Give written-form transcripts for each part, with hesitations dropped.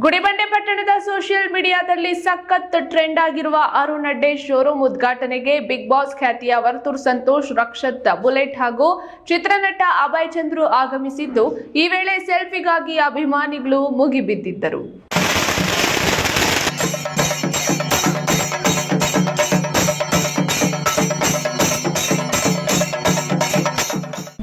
ಗುಡಿಬಂಡೆ ಪಟ್ಟಣದ ಸೋಷಿಯಲ್ ಮೀಡಿಯಾದಲ್ಲಿ ಸಖತ್ ಟ್ರೆಂಡ್ ಆಗಿರುವ ಅರುಣ್ ಅಡ್ಡೆ ಶೋರೂಮ್ ಉದ್ಘಾಟನೆಗೆ ಬಿಗ್ ಬಾಸ್ ಖ್ಯಾತಿಯ ವರ್ತೂರ್ ಸಂತೋಷ್, ರಕ್ಷತ್ ಬುಲೆಟ್ ಹಾಗೂ ಚಿತ್ರನಟ ಅಭಯ್ ಚಂದ್ರು ಆಗಮಿಸಿದ್ದು, ಈ ವೇಳೆ ಸೆಲ್ಫಿಗಾಗಿ ಅಭಿಮಾನಿಗಳು ಮುಗಿಬಿದ್ದಿದ್ದರು.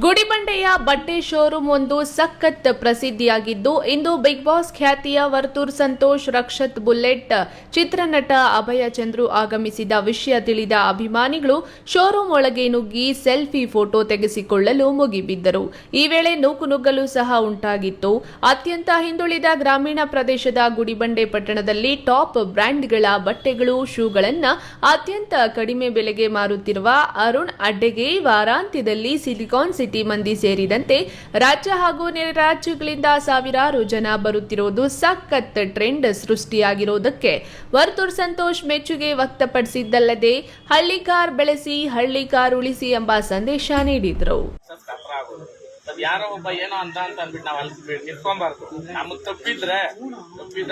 ಗುಡಿಬಂಡೆಯ ಬಟ್ಟೆ ಶೋರೂಮ್ ಒಂದು ಸಖತ್ ಪ್ರಸಿದ್ಧಿಯಾಗಿದ್ದು, ಇಂದು ಬಿಗ್ ಬಾಸ್ ಖ್ಯಾತಿಯ ವರ್ತೂರ್ ಸಂತೋಷ್, ರಕ್ಷತ್ ಬುಲೆಟ್, ಚಿತ್ರನಟ ಅಭಯ ಚಂದ್ರು ಆಗಮಿಸಿದ ವಿಷಯ ತಿಳಿದ ಅಭಿಮಾನಿಗಳು ಶೋರೂಮ್ ಒಳಗೆ ನುಗ್ಗಿ ಸೆಲ್ಫಿ ಫೋಟೋ ತೆಗೆಸಿಕೊಳ್ಳಲು ಮುಗಿಬಿದ್ದರು. ಈ ವೇಳೆ ನೂಕುನುಗ್ಗಲು ಸಹ ಉಂಟಾಗಿತ್ತು. ಅತ್ಯಂತ ಹಿಂದುಳಿದ ಗ್ರಾಮೀಣ ಪ್ರದೇಶದ ಗುಡಿಬಂಡೆ ಪಟ್ಟಣದಲ್ಲಿ ಟಾಪ್ ಬ್ರ್ಯಾಂಡ್ಗಳ ಬಟ್ಟೆಗಳು, ಶೂಗಳನ್ನು ಅತ್ಯಂತ ಕಡಿಮೆ ಬೆಲೆಗೆ ಮಾರುತ್ತಿರುವ ಅರುಣ್ ಅಡ್ಡೆಗೆ ವಾರಾಂತ್ಯದಲ್ಲಿ ಸಿಲಿಕಾನ್ ಸಿಟಿ ಮಂದಿ ಸೇರಿದಂತೆ ರಾಜ್ಯ ಹಾಗೂ ನೆರೆ ರಾಜ್ಯಗಳಿಂದ ಸಾವಿರಾರು ಜನ ಬರುತ್ತಿರುವುದು ಸಖತ್ ಟ್ರೆಂಡ್ ಸೃಷ್ಟಿಯಾಗಿರುವುದಕ್ಕೆ ವರ್ತೂರ್ ಸಂತೋಷ್ ಮೆಚ್ಚುಗೆ ವ್ಯಕ್ತಪಡಿಸಿದ್ದಲ್ಲದೆ ಹಳ್ಳಿ ಕಾರ್ ಬೆಳೆಸಿ ಹಳ್ಳಿ ಕಾರ್ ಉಳಿಸಿ ಎಂಬ ಸಂದೇಶ ನೀಡಿದರು. ಯಾರೋ ಒಬ್ಬ ಏನೋ ಅಂತ ಅಂದ್ಬಿಟ್ಟು ನಾವ್ ಅಲ್ಲಿ ನಿಂತ್ಕೊಂಬಾರ್ದು. ನಮಗ್ ತಪ್ಪಿದ್ರೆ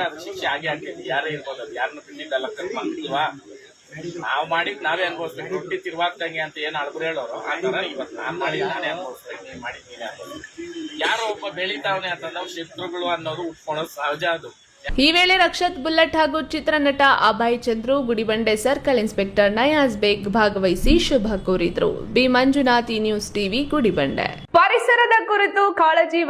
ಅದು ಶಿಕ್ಷೆ ಆಗಿ ಹಾಕಿದ್ವಿ. ಯಾರೇ ಇರ್ಬೋದು, ಅದು ಯಾರನ್ನ ತಿಂದಿದ್ದಲ್ಲ ಕರ್ಕೊಂಡ್ವಾ, ನಾವ್ ಮಾಡಿದ್ ನಾವೇ ಅನ್ಭವಿಸ್ಬೇಕು. ರೊಟ್ಟಿ ತಿರುವಾಗ್ದಂಗೆ ಅಂತ ಏನ್ ಅಳ್ಬ್ರು ಹೇಳೋರು, ಆ ತರ ಇವತ್ತು ನಾನ್ ಮಾಡಿದ್ ನಾನೇ ಅನ್ಭವಿಸ್ಬೇಕು. ನೀನ್ ಮಾಡಿದ್ ನೀನೇ ಅನ್ಭವಿಸ್ಬೇಕು. ಯಾರೋ ಒಬ್ಬ ಬೆಳಿತಾವನೆ ಅಂತಂದ್ರೆ ಶತ್ರುಗಳು ಅನ್ನೋದು ಉಟ್ಕೊಳೋದು ಸಹಜ. ಅದು ಈ ವೇಳೆ ರಕ್ಷತ್ ಬುಲೆಟ್ ಹಾಗೂ ಚಿತ್ರನಟ ಅಭಯ್ ಚಂದ್ರು, ಗುಡಿಬಂಡೆ ಸರ್ಕಲ್ ಇನ್ಸ್ಪೆಕ್ಟರ್ ನಯಾಜ್ ಬೇಗ್ ಭಾಗವಹಿಸಿ ಶುಭ ಕೋರಿದ್ರು. B Manjunath, news TV, Gudibande. ಪರಿಸರದ ಕುರಿತು ಕಾಳಜಿ